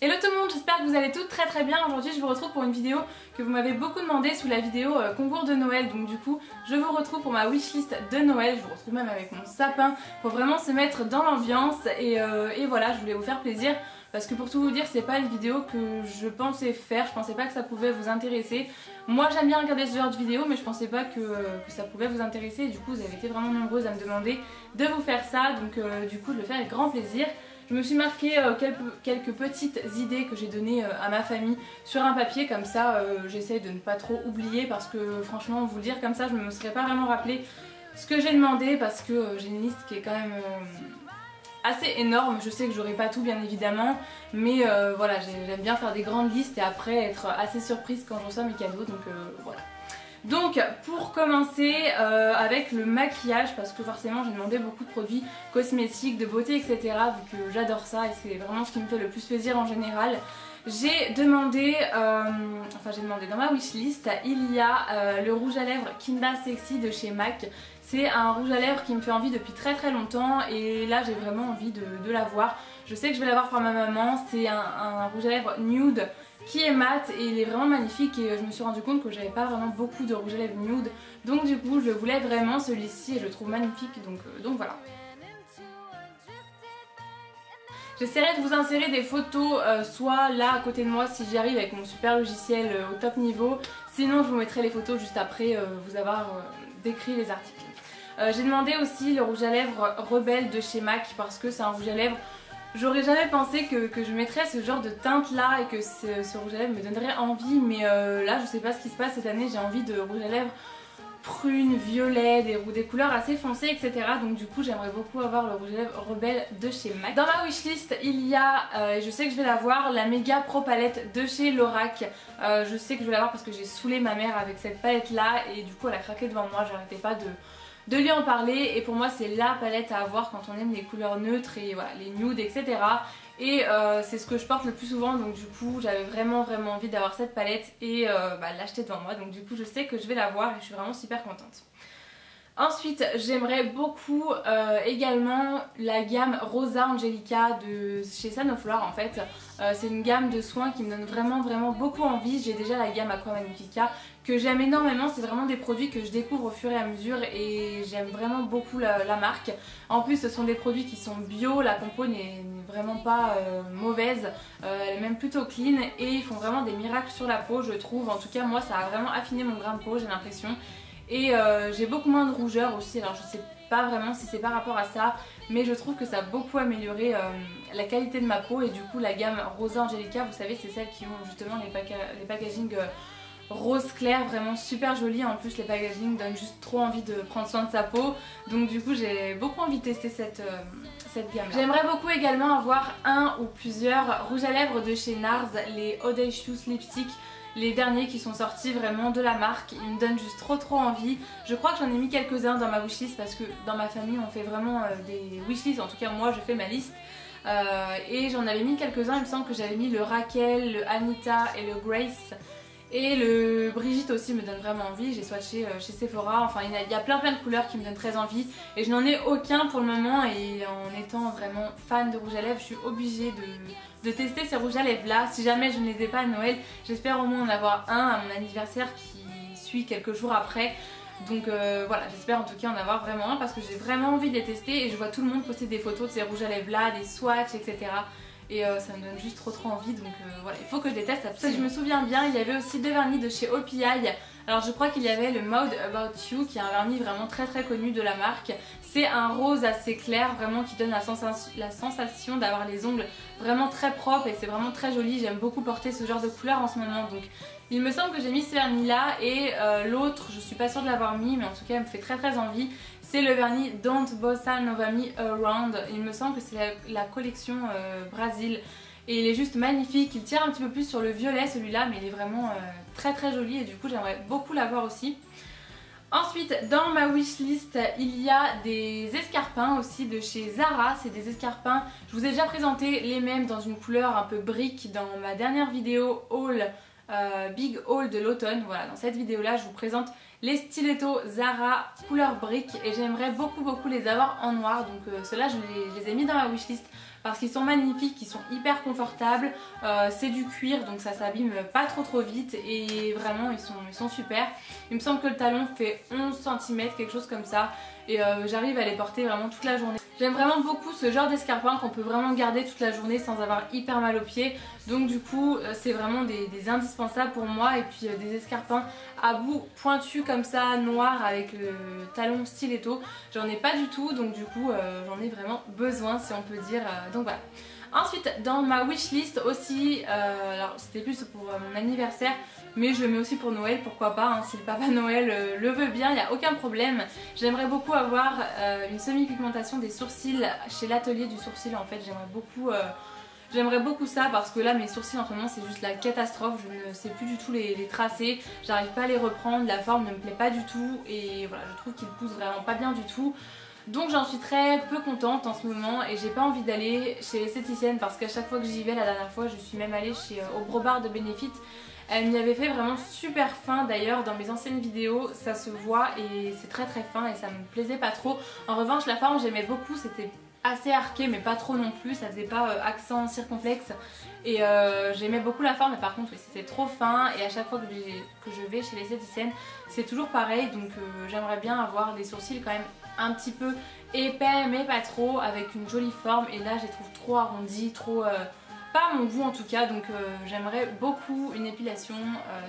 Hello tout le monde, j'espère que vous allez toutes très bien. Aujourd'hui je vous retrouve pour une vidéo que vous m'avez beaucoup demandé sous la vidéo concours de Noël. Donc du coup je vous retrouve pour ma wishlist de Noël. Je vous retrouve même avec mon sapin pour vraiment se mettre dans l'ambiance et voilà, je voulais vous faire plaisir. Parce que pour tout vous dire, c'est pas une vidéo que je pensais faire, je pensais pas que ça pouvait vous intéresser. Moi j'aime bien regarder ce genre de vidéo mais je pensais pas que ça pouvait vous intéresser. Et du coup vous avez été vraiment nombreuses à me demander de vous faire ça. Donc du coup je le fais avec grand plaisir. Je me suis marqué quelques petites idées que j'ai données à ma famille sur un papier, comme ça j'essaye de ne pas trop oublier parce que franchement vous le dire comme ça je ne me serais pas vraiment rappelé ce que j'ai demandé parce que j'ai une liste qui est quand même assez énorme. Je sais que j'aurai pas tout bien évidemment mais voilà, j'aime bien faire des grandes listes et après être assez surprise quand je reçois mes cadeaux, donc voilà. Donc pour commencer avec le maquillage, parce que forcément j'ai demandé beaucoup de produits cosmétiques, de beauté etc, vu que j'adore ça et c'est vraiment ce qui me fait le plus plaisir en général. J'ai demandé, dans ma wishlist, il y a le rouge à lèvres Kinda Sexy de chez MAC. C'est un rouge à lèvres qui me fait envie depuis très longtemps et là j'ai vraiment envie de l'avoir. Je sais que je vais l'avoir pour ma maman, c'est un rouge à lèvres nude qui est mat et il est vraiment magnifique et je me suis rendu compte que j'avais pas vraiment beaucoup de rouge à lèvres nude, donc du coup je voulais vraiment celui-ci et je le trouve magnifique, donc voilà. J'essaierai de vous insérer des photos soit là à côté de moi si j'y arrive avec mon super logiciel au top niveau, sinon je vous mettrai les photos juste après vous avoir décrit les articles. J'ai demandé aussi le rouge à lèvres Rebelle de chez MAC parce que c'est un rouge à lèvres. J'aurais jamais pensé que je mettrais ce genre de teinte là et que ce rouge à lèvres me donnerait envie, mais là je sais pas ce qui se passe cette année, j'ai envie de rouge à lèvres prune, violet, des couleurs assez foncées etc. Donc du coup j'aimerais beaucoup avoir le rouge à lèvres Rebelle de chez MAC. Dans ma wishlist il y a, je sais que je vais l'avoir, la méga pro palette de chez Lorac. Je sais que je vais l'avoir parce que j'ai saoulé ma mère avec cette palette là et du coup elle a craqué devant moi, j'arrêtais pas de lui en parler et pour moi c'est la palette à avoir quand on aime les couleurs neutres et voilà, les nudes etc. Et c'est ce que je porte le plus souvent, donc du coup j'avais vraiment envie d'avoir cette palette et l'acheter devant moi, donc du coup je sais que je vais l'avoir et je suis vraiment super contente. Ensuite j'aimerais beaucoup également la gamme Rosa Angelica de chez Sanoflore en fait. C'est une gamme de soins qui me donne vraiment beaucoup envie. J'ai déjà la gamme Aqua Magnifica que j'aime énormément, c'est vraiment des produits que je découvre au fur et à mesure et j'aime vraiment beaucoup la marque. En plus ce sont des produits qui sont bio, la compo n'est vraiment pas mauvaise, elle est même plutôt clean et ils font vraiment des miracles sur la peau je trouve. En tout cas moi ça a vraiment affiné mon grain de peau j'ai l'impression. Et j'ai beaucoup moins de rougeur aussi, alors je sais pas vraiment si c'est par rapport à ça, mais je trouve que ça a beaucoup amélioré la qualité de ma peau. Et du coup la gamme Rosa Angelica, vous savez c'est celles qui ont justement les packaging rose clair, vraiment super joli. En plus les packaging donnent juste trop envie de prendre soin de sa peau, donc du coup j'ai beaucoup envie de tester cette gamme là. J'aimerais beaucoup également avoir un ou plusieurs rouges à lèvres de chez NARS, les Audacious Lipstick. Les derniers qui sont sortis vraiment de la marque, ils me donnent juste trop envie. Je crois que j'en ai mis quelques-uns dans ma wishlist parce que dans ma famille on fait vraiment des wishlists, en tout cas moi je fais ma liste. Et j'en avais mis quelques-uns, il me semble que j'avais mis le Raquel, le Anita et le Grace. Et le Brigitte aussi me donne vraiment envie, j'ai swatché chez Sephora, enfin il y a plein de couleurs qui me donnent très envie. Et je n'en ai aucun pour le moment et en étant vraiment fan de rouge à lèvres, je suis obligée de tester ces rouges à lèvres là. Si jamais je ne les ai pas à Noël, j'espère au moins en avoir un à mon anniversaire qui suit quelques jours après. Donc voilà, j'espère en tout cas en avoir vraiment un parce que j'ai vraiment envie de les tester et je vois tout le monde poster des photos de ces rouges à lèvres là, des swatchs etc. Et ça me donne juste trop envie, donc voilà, il faut que je les teste absolument. Si je me souviens bien, il y avait aussi deux vernis de chez OPI. Alors je crois qu'il y avait le Maude About You qui est un vernis vraiment très connu de la marque. C'est un rose assez clair vraiment qui donne la sensation d'avoir les ongles vraiment très propres et c'est vraiment très joli. J'aime beaucoup porter ce genre de couleur en ce moment, donc il me semble que j'ai mis ce vernis là et l'autre je suis pas sûre de l'avoir mis mais en tout cas il me fait très envie. C'est le vernis Don't Bossa Nova Me Around, il me semble que c'est la collection Brésil et il est juste magnifique, il tire un petit peu plus sur le violet celui-là mais il est vraiment très joli et du coup j'aimerais beaucoup l'avoir aussi. Ensuite dans ma wishlist il y a des escarpins aussi de chez Zara, c'est des escarpins, je vous ai déjà présenté les mêmes dans une couleur un peu brique dans ma dernière vidéo haul Big Haul de l'automne. Voilà, dans cette vidéo là je vous présente les stilettos Zara couleur brique et j'aimerais beaucoup les avoir en noir, donc ceux-là je les ai mis dans ma wishlist parce qu'ils sont magnifiques, ils sont hyper confortables, c'est du cuir donc ça s'abîme pas trop vite et vraiment ils sont super. Il me semble que le talon fait 11 cm, quelque chose comme ça, et j'arrive à les porter vraiment toute la journée. J'aime vraiment beaucoup ce genre d'escarpins qu'on peut vraiment garder toute la journée sans avoir hyper mal aux pieds, donc du coup c'est vraiment des indispensables pour moi. Et puis des escarpins à bout pointu comme ça, noir avec le talon stiletto, j'en ai pas du tout, donc du coup j'en ai vraiment besoin si on peut dire, donc voilà. Ensuite dans ma wishlist aussi, alors c'était plus pour mon anniversaire mais je le mets aussi pour Noël, pourquoi pas, hein, si le papa Noël le veut bien, il n'y a aucun problème. J'aimerais beaucoup avoir une semi-pigmentation des sourcils chez l'atelier du sourcil en fait, j'aimerais beaucoup ça parce que là mes sourcils en ce moment c'est juste la catastrophe, je ne sais plus du tout les tracer, j'arrive pas à les reprendre, la forme ne me plaît pas du tout et voilà, je trouve qu'ils poussent vraiment pas bien du tout. Donc j'en suis très peu contente en ce moment et j'ai pas envie d'aller chez l'esthéticienne parce qu'à chaque fois que j'y vais, la dernière fois je suis même allée chez au Brobard de Benefit. Elle m'y avait fait vraiment super fin, d'ailleurs dans mes anciennes vidéos ça se voit et c'est très fin et ça me plaisait pas trop. En revanche la forme j'aimais beaucoup, c'était assez arqué mais pas trop non plus, ça faisait pas accent circonflexe et j'aimais beaucoup la forme, mais par contre oui, c'était trop fin et à chaque fois que je vais chez l'esthéticienne c'est toujours pareil, donc j'aimerais bien avoir des sourcils quand même un petit peu épais mais pas trop, avec une jolie forme, et là je les trouve trop arrondis, trop pas à mon goût en tout cas, donc j'aimerais beaucoup une épilation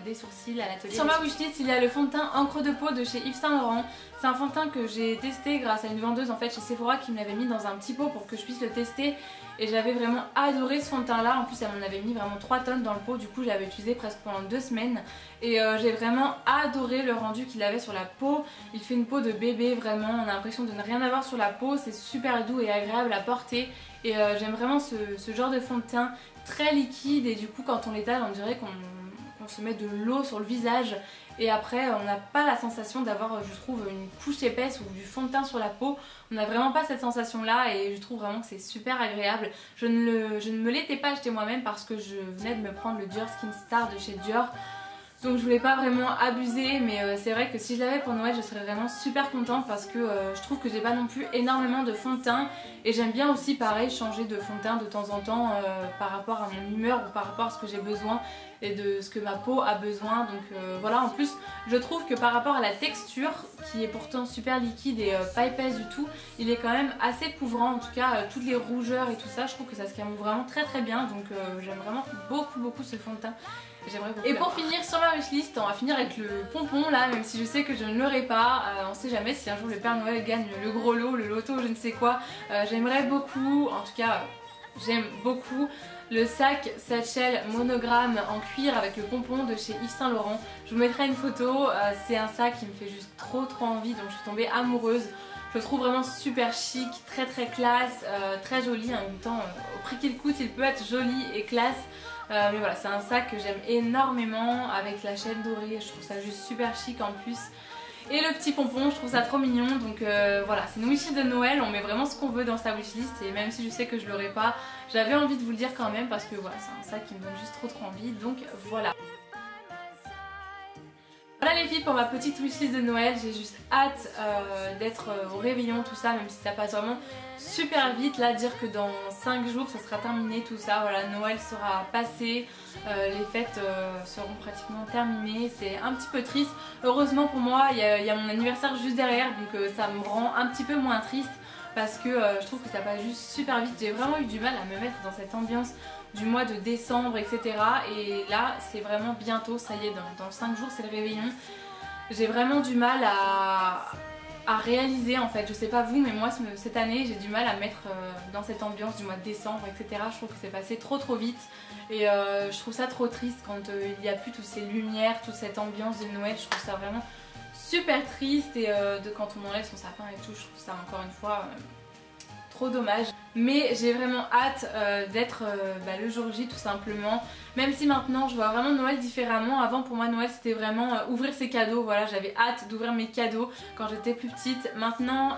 des sourcils à l'atelier. Sur ma wishlist il y a le fond de teint encre de peau de chez Yves Saint Laurent. C'est un fond de teint que j'ai testé grâce à une vendeuse en fait chez Sephora qui me l'avait mis dans un petit pot pour que je puisse le tester, et j'avais vraiment adoré ce fond de teint là. En plus elle m'en avait mis vraiment 3 tonnes dans le pot, du coup je l'avais utilisé presque pendant 2 semaines et j'ai vraiment adoré le rendu qu'il avait sur la peau. Il fait une peau de bébé, vraiment on a l'impression de ne rien avoir sur la peau, c'est super doux et agréable à porter. Et j'aime vraiment ce genre de fond de teint très liquide, et du coup quand on l'étale on dirait qu'on se met de l'eau sur le visage et après on n'a pas la sensation d'avoir, je trouve, une couche épaisse ou du fond de teint sur la peau. On n'a vraiment pas cette sensation là et je trouve vraiment que c'est super agréable. Je ne me l'étais pas acheté moi-même parce que je venais de me prendre le Dior Skin Star de chez Dior. Donc je voulais pas vraiment abuser, mais c'est vrai que si je l'avais pour Noël je serais vraiment super contente parce que je trouve que j'ai pas non plus énormément de fond de teint et j'aime bien aussi pareil changer de fond de teint de temps en temps par rapport à mon humeur ou par rapport à ce que j'ai besoin et de ce que ma peau a besoin. Donc voilà, en plus je trouve que par rapport à la texture qui est pourtant super liquide et pas épaisse du tout, il est quand même assez couvrant, en tout cas toutes les rougeurs et tout ça, je trouve que ça se camoufle vraiment très bien, donc j'aime vraiment beaucoup ce fond de teint. Et pour finir sur ma wishlist, on va finir avec le pompon là, même si je sais que je ne l'aurai pas, on sait jamais si un jour le Père Noël gagne le gros lot, le loto, je ne sais quoi. J'aimerais beaucoup, en tout cas j'aime beaucoup le sac satchel monogramme en cuir avec le pompon de chez Yves Saint Laurent. Je vous mettrai une photo, c'est un sac qui me fait juste trop envie, donc je suis tombée amoureuse. Je le trouve vraiment super chic, très classe, très joli, en même temps au prix qu'il coûte il peut être joli et classe. Mais voilà, c'est un sac que j'aime énormément avec la chaîne dorée, je trouve ça juste super chic en plus. Et le petit pompon, je trouve ça trop mignon, donc voilà, c'est une wishlist de Noël, on met vraiment ce qu'on veut dans sa wishlist et même si je sais que je l'aurai pas, j'avais envie de vous le dire quand même parce que voilà, c'est un sac qui me donne juste trop envie, donc voilà. Voilà les filles pour ma petite wishlist de Noël, j'ai juste hâte d'être au réveillon, tout ça, même si ça passe vraiment super vite. Là, dire que dans 5 jours ça sera terminé tout ça, voilà, Noël sera passé, les fêtes seront pratiquement terminées, c'est un petit peu triste. Heureusement pour moi, il y a mon anniversaire juste derrière, donc ça me rend un petit peu moins triste parce que je trouve que ça passe juste super vite. J'ai vraiment eu du mal à me mettre dans cette ambiance du mois de décembre, etc. Et là c'est vraiment bientôt, ça y est, dans 5 jours c'est le réveillon. J'ai vraiment du mal à réaliser en fait, je sais pas vous, mais moi cette année j'ai du mal à me mettre dans cette ambiance du mois de décembre, etc. Je trouve que c'est passé trop vite et je trouve ça trop triste quand il n'y a plus toutes ces lumières, toute cette ambiance de Noël. Je trouve ça vraiment super triste et quand on enlève son sapin et tout, je trouve ça encore une fois trop dommage. Mais j'ai vraiment hâte d'être le jour J tout simplement. Même si maintenant je vois vraiment Noël différemment. Avant pour moi Noël c'était vraiment ouvrir ses cadeaux. Voilà, j'avais hâte d'ouvrir mes cadeaux quand j'étais plus petite. Maintenant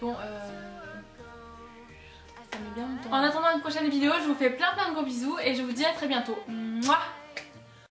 Bon, ça met bien longtemps. En attendant une prochaine vidéo, je vous fais plein de gros bisous et je vous dis à très bientôt. Mouah.